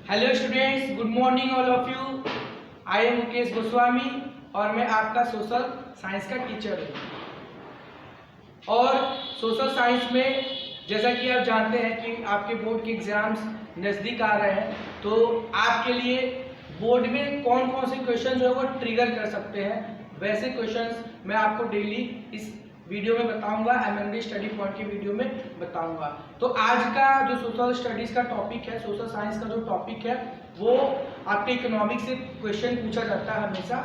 Hello students, good morning all of you. I am Mukesh Goswami और मैं आपका सोशल साइंस का टीचर हूँ। और सोशल साइंस में जैसा कि आप जानते हैं कि आपके बोर्ड के एग्जाम्स नज़दीक आ रहे हैं, तो आपके लिए बोर्ड में कौन कौन से क्वेश्चन जो है वो ट्रिगर कर सकते हैं, वैसे क्वेश्चंस मैं आपको डेली इस वीडियो में बताऊंगा, एमएमडी स्टडी पॉइंट की वीडियो में बताऊंगा। तो आज का जो सोशल स्टडीज का टॉपिक है, सोशल साइंस का जो टॉपिक है, वो आपके इकोनॉमिक्स से क्वेश्चन पूछा जाता है हमेशा।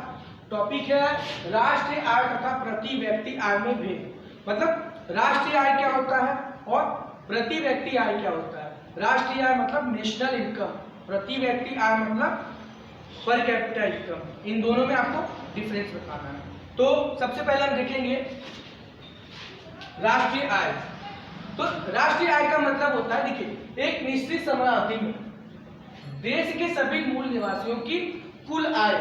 टॉपिक है राष्ट्रीय आय तथा प्रति व्यक्ति आय में भेद। मतलब राष्ट्रीय आय क्या होता है और प्रति व्यक्ति आय क्या होता है। राष्ट्रीय आय मतलब नेशनल इनकम, प्रति व्यक्ति आय मतलब पर कैपिटा इनकम। इन दोनों में आपको डिफरेंस बताना है। तो सबसे पहले हम देखेंगे राष्ट्रीय आय। तो राष्ट्रीय आय का मतलब होता है, देखिए, एक निश्चित समयावधि में देश के सभी मूल निवासियों की कुल आय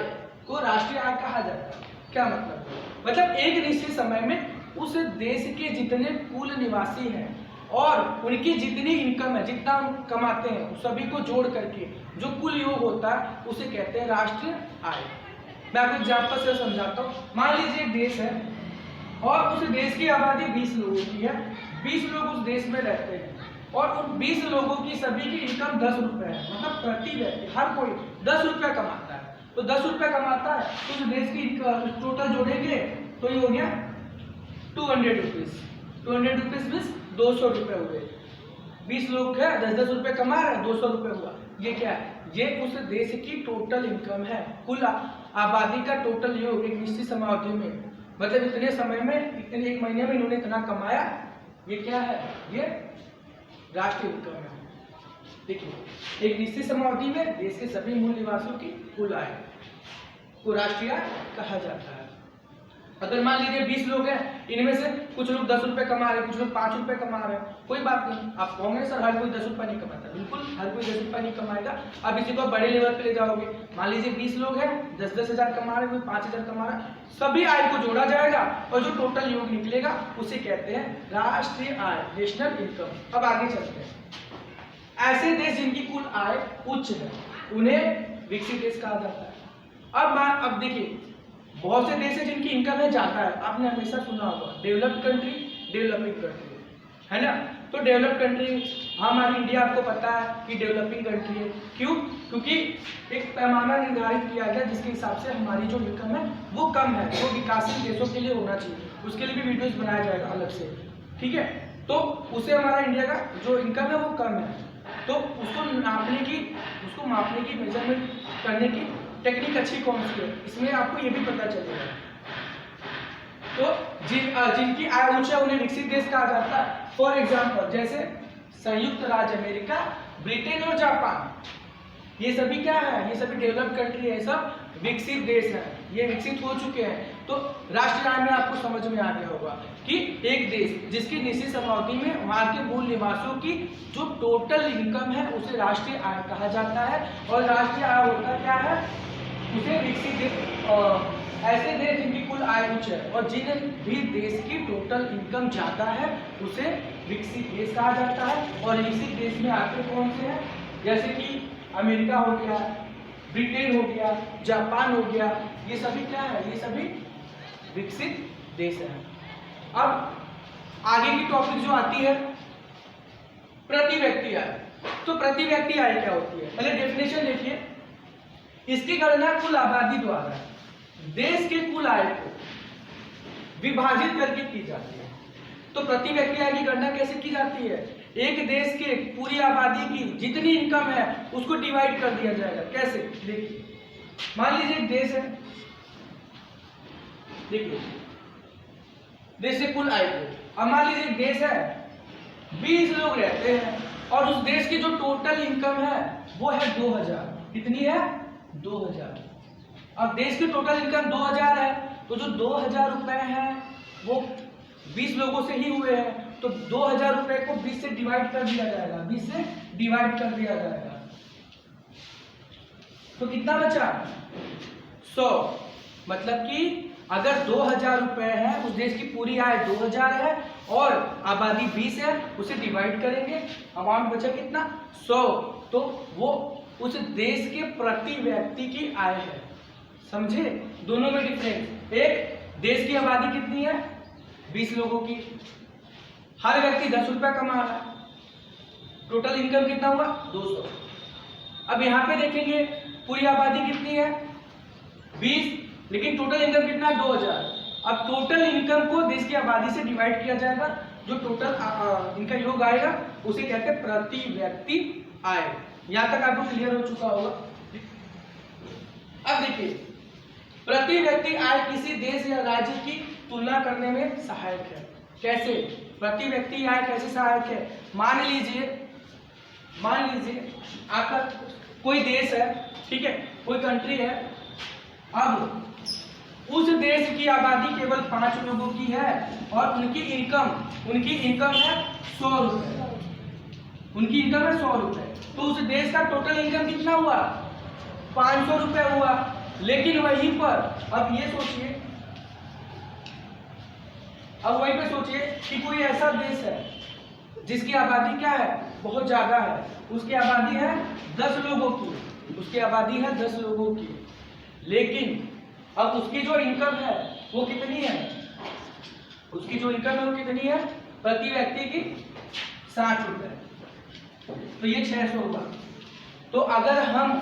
को राष्ट्रीय आय कहा जाता है। क्या मतलब? मतलब एक निश्चित समय में उस देश के जितने कुल निवासी हैं और उनकी जितनी इनकम है, जितना हम कमाते हैं, सभी को जोड़ करके जो कुल योग होता है उसे कहते हैं राष्ट्रीय आय। मैं आपको एग्जाम्पल से समझाता हूँ। मान लीजिए एक देश है और उस देश की आबादी 20 लोगों की है। 20 लोग उस देश में रहते हैं और उन 20 लोगों की सभी की इनकम 10 रुपए है। मतलब प्रति व्यक्ति हर कोई 10 रुपया कमाता है। तो 10 रुपया कमाता है तो उस देश की टोटल जोड़ेंगे तो ये हो गया 200 रुपीज। 200 रुपीज मीन्स 200 रुपये हुए। 20 लोग है, 10-10 रुपये कमा रहे हैं, 200 रुपये हुआ। ये क्या है? ये उस देश की टोटल इनकम है, कुल आबादी का टोटल योग एक निश्चित समयावधि में। मतलब इतने समय में, इतने एक महीने में इन्होंने इतना कमाया। ये क्या है? ये राष्ट्रीय इनकम है। देखिए, एक निश्चित समयावधि में देश के सभी मूल निवासियों की कुल आय को राष्ट्रीय आय कहा जाता है। अगर मान लीजिए 20 लोग हैं, इनमें से कुछ लोग 10 रुपए कमा रहे हैं, कुछ लोग 5 रुपए कमा रहे हैं, कोई बात नहीं। आप कहोगे सर हर कोई 10 रुपये नहीं कमाता। बिल्कुल हर कोई 10 रुपये नहीं कमाएगा। अब इसी को बड़े लेवल पे ले जाओगे, मान लीजिए 20 लोग हैं, 10-10 हजार कमा रहे हैं, कोई 5 हजार कमा रहा है, सभी आय को जोड़ा जाएगा और जो टोटल योग निकलेगा उसे कहते हैं राष्ट्रीय आय, नेशनल इनकम। अब आगे चलते हैं। ऐसे देश जिनकी कुल आय उच्च है उन्हें विकसित देश कहा जाता है। अब देखिए, बहुत से देश है जिनकी इनकम है ज्यादा है। आपने हमेशा सुना होगा डेवलप्ड कंट्री, डेवलपिंग कंट्री, है ना। तो डेवलप्ड कंट्री, हमारी इंडिया आपको पता है कि डेवलपिंग कंट्री है। क्यों? क्योंकि एक पैमाना निर्धारित किया गया जिसके हिसाब से हमारी जो इनकम है वो कम है, वो विकासशील देशों के लिए होना चाहिए। उसके लिए भी वीडियोस बनाया जाएगा अलग से, ठीक है। तो उसे हमारा इंडिया का जो इनकम है वो कम है, तो उसको मापने की मेजरमेंट करने की टेक्निक अच्छी कौन सी है, इसमें आपको ये भी पता चलेगा। तो जिनकी आय उच्च है उन्हें विकसित देश कहा जाता है। फॉर एग्जाम्पल, जैसे संयुक्त राज्य अमेरिका, ब्रिटेन और जापान, ये सभी क्या है? ये सभी डेवलप्ड कंट्री है, सब विकसित देश है, ये विकसित हो चुके हैं। तो राष्ट्रीय आय में आपको समझ में आ गया होगा कि एक देश जिसकी निश्चित समयावधि में वहां के मूल निवासियों की जो टोटल इनकम है उसे राष्ट्रीय आय कहा जाता है। और राष्ट्रीय आय होता क्या है? उसे विकसित देश, ऐसे देश जिनकी कुल आय उच्च है और जिन भी देश की टोटल इनकम ज्यादा है उसे विकसित देश कहा जाता है। और विकसित देश में आते कौन से हैं? जैसे कि अमेरिका हो गया, ब्रिटेन हो गया, जापान हो गया, ये सभी क्या है? ये सभी विकसित देश हैं। अब आगे की टॉपिक जो आती है प्रति व्यक्ति आय। तो प्रति व्यक्ति आय क्या होती है? पहले डेफिनेशन देखिए। इसकी गणना कुल आबादी द्वारा देश के कुल आय को विभाजित करके की जाती है। तो प्रति व्यक्ति आय की गणना कैसे की जाती है? एक देश के पूरी आबादी की जितनी इनकम है उसको डिवाइड कर दिया जाएगा। कैसे? देखिए, मान लीजिए एक देश है, देखिए देश से कुल आय को, अब मान लीजिए एक देश है, 20 लोग रहते हैं और उस देश की जो टोटल इनकम है वो है 2000। कितनी है? 2000। अब देश की टोटल इनकम 2000 है, तो जो 2000 रुपए है वो 20 लोगों से ही हुए हैं, तो 2000 रुपए को 20 से डिवाइड कर दिया जाएगा। 20 से डिवाइड कर दिया जाएगा तो कितना बचा? 100। मतलब कि अगर 2000 रुपए है, उस देश की पूरी आय 2000 है और आबादी 20 है, उसे डिवाइड करेंगे, अमाउंट बचा कितना? 100। तो वो उस देश के प्रति व्यक्ति की आय है। समझे, दोनों में डिफरेंस। एक देश की आबादी कितनी है, 20 लोगों की, हर व्यक्ति 10 रुपया कमा रहा है, टोटल इनकम कितना हुआ 200। अब यहाँ पे देखेंगे पूरी आबादी कितनी है 20, लेकिन टोटल इनकम कितना है 2000। अब टोटल इनकम को देश की आबादी से डिवाइड किया जाएगा, जो टोटल इनका योग आएगा उसे कहते हैं प्रति व्यक्ति आय। यहां तक आपको क्लियर हो चुका होगा। अब देखिए, प्रति व्यक्ति आय किसी देश या राज्य की तुलना करने में सहायक है। कैसे प्रति व्यक्ति आय कैसे सहायक है? मान लीजिए आपका कोई देश है, ठीक है, कोई कंट्री है। अब उस देश की आबादी केवल 5 लोगों की है और उनकी इनकम है 100 रुपए। उनकी इनकम है 100 रुपए, तो उस देश का टोटल इनकम कितना हुआ 500 रुपए हुआ। लेकिन वहीं पर अब ये सोचिए, अब वहीं पे सोचिए कि कोई ऐसा देश है जिसकी आबादी क्या है बहुत ज्यादा है, उसकी आबादी है 10 लोगों की, उसकी आबादी है 10 लोगों की, लेकिन अब उसकी जो इनकम है वो कितनी है, उसकी जो इनकम है वो कितनी है प्रति व्यक्ति की 60 रुपए, तो ये 600 होगा। तो अगर हम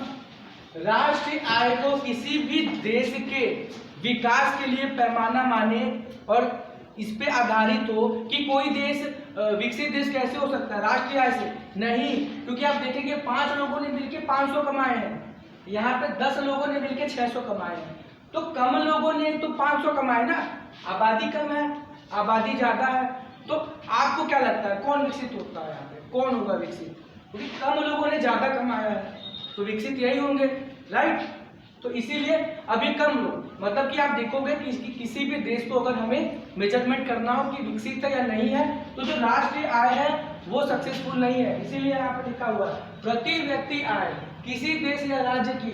राष्ट्रीय आय को किसी भी देश के विकास के लिए पैमाना माने और इस पे आधारित हो कि कोई देश विकसित देश कैसे हो सकता है राष्ट्रीय आय से, नहीं, क्योंकि आप देखेंगे 5 लोगों ने मिलकर 500 कमाए हैं, यहाँ पे 10 लोगों ने मिलकर 600 कमाए हैं, तो कम लोगों ने तो 500 कमाए ना, आबादी कम है, आबादी ज्यादा है, तो आपको क्या लगता है कौन विकसित होता है? यहाँ पे कौन होगा विकसित? क्योंकि कम लोगों ने ज्यादा कमाया है, तो विकसित यही होंगे, राइट। तो इसीलिए अभी कम लोग, मतलब कि आप देखोगे कि इसकी किसी भी देश को अगर हमें मेजरमेंट करना हो कि विकसित है या नहीं है, तो जो राष्ट्रीय आय है वो सक्सेसफुल नहीं है। इसीलिए यहाँ पे लिखा हुआ है प्रति व्यक्ति आय किसी देश या राज्य की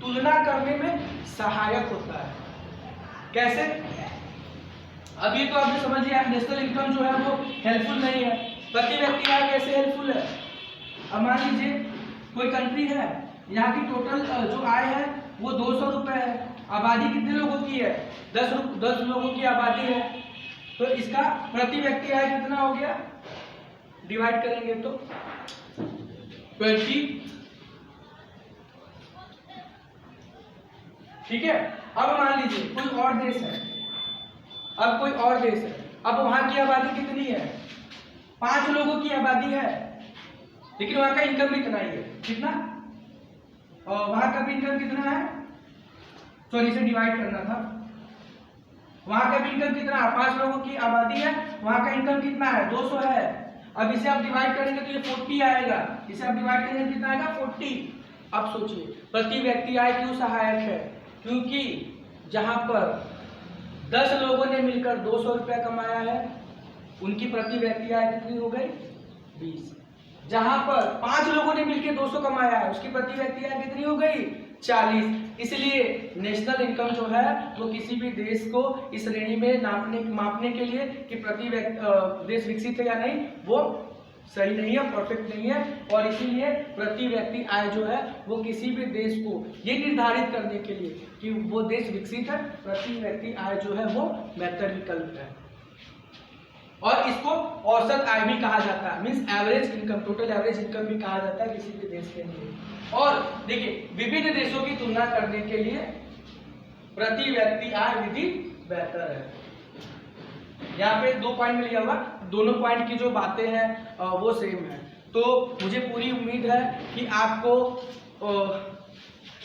तुलना करने में सहायक होता है। कैसे? अभी तो आपने समझ लिया नेशनल इनकम जो है वो हेल्पफुल नहीं है, प्रति व्यक्ति आय कैसे हेल्पफुल है? अब मान लीजिए कोई कंट्री है, यहाँ की टोटल जो आय है वो 200 रुपए है, आबादी कितने लोगों की है 10 लोगों की आबादी है, तो इसका प्रति व्यक्ति आय कितना हो गया, डिवाइड करेंगे तो 20, ठीक है। अब मान लीजिए कोई और देश है, अब वहां की आबादी कितनी है 5 लोगों की आबादी है, लेकिन वहां का इनकम इतना ही है, कितना, और वहां का भी इनकम कितना है, सॉरी इसे डिवाइड करना था, वहां का भी इनकम कितना है 5 लोगों की आबादी है, वहां का इनकम कितना है 200 है। अब इसे आप डिवाइड करेंगे तो ये 40 आएगा, इसे आप डिवाइड करेंगे कितना आएगा 40। अब सोचिए प्रति व्यक्ति आय क्यों सहायक है, क्योंकि जहां पर 10 लोगों ने मिलकर 200 रुपया कमाया है, उनकी प्रति व्यक्ति आय कितनी हो गई 20। जहां पर 5 लोगों ने मिलकर 200 कमाया है, उसकी प्रति व्यक्ति आय कितनी हो गई 40। इसलिए नेशनल इनकम जो है वो किसी भी देश को इस श्रेणी में मापने के लिए कि प्रति देश विकसित है या नहीं, वो सही नहीं है, परफेक्ट नहीं है। और इसीलिए प्रति व्यक्ति आय जो है वो किसी भी देश को ये निर्धारित करने के लिए कि वो देश विकसित है, प्रति व्यक्ति आय जो है वो बेहतर विकल्प है। और इसको औसत आय भी कहा जाता है, means average income, total average income भी कहा जाता है किसी भी देश के लिए। और देखिए विभिन्न देशों की तुलना करने के लिए प्रति व्यक्ति आय विधि बेहतर है। यहाँ पे 2 पॉइंट में लिया हुआ, दोनों पॉइंट की जो बातें हैं वो सेम है। तो मुझे पूरी उम्मीद है कि आपको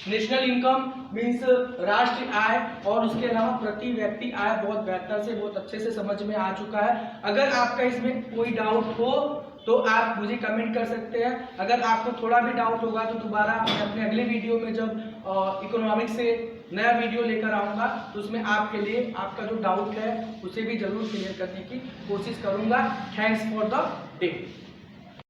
नेशनल इनकम मीन्स राष्ट्रीय आय और उसके अलावा प्रति व्यक्ति आय बहुत बेहतर से बहुत अच्छे से समझ में आ चुका है। अगर आपका इसमें कोई डाउट हो तो आप मुझे कमेंट कर सकते हैं। अगर आपको थोड़ा भी डाउट होगा तो दोबारा मैं अपने अगले वीडियो में जब इकोनॉमिक्स से नया वीडियो लेकर आऊँगा तो उसमें आपके लिए आपका जो डाउट है उसे भी जरूर क्लियर करने की कोशिश करूँगा। Thanks for the day.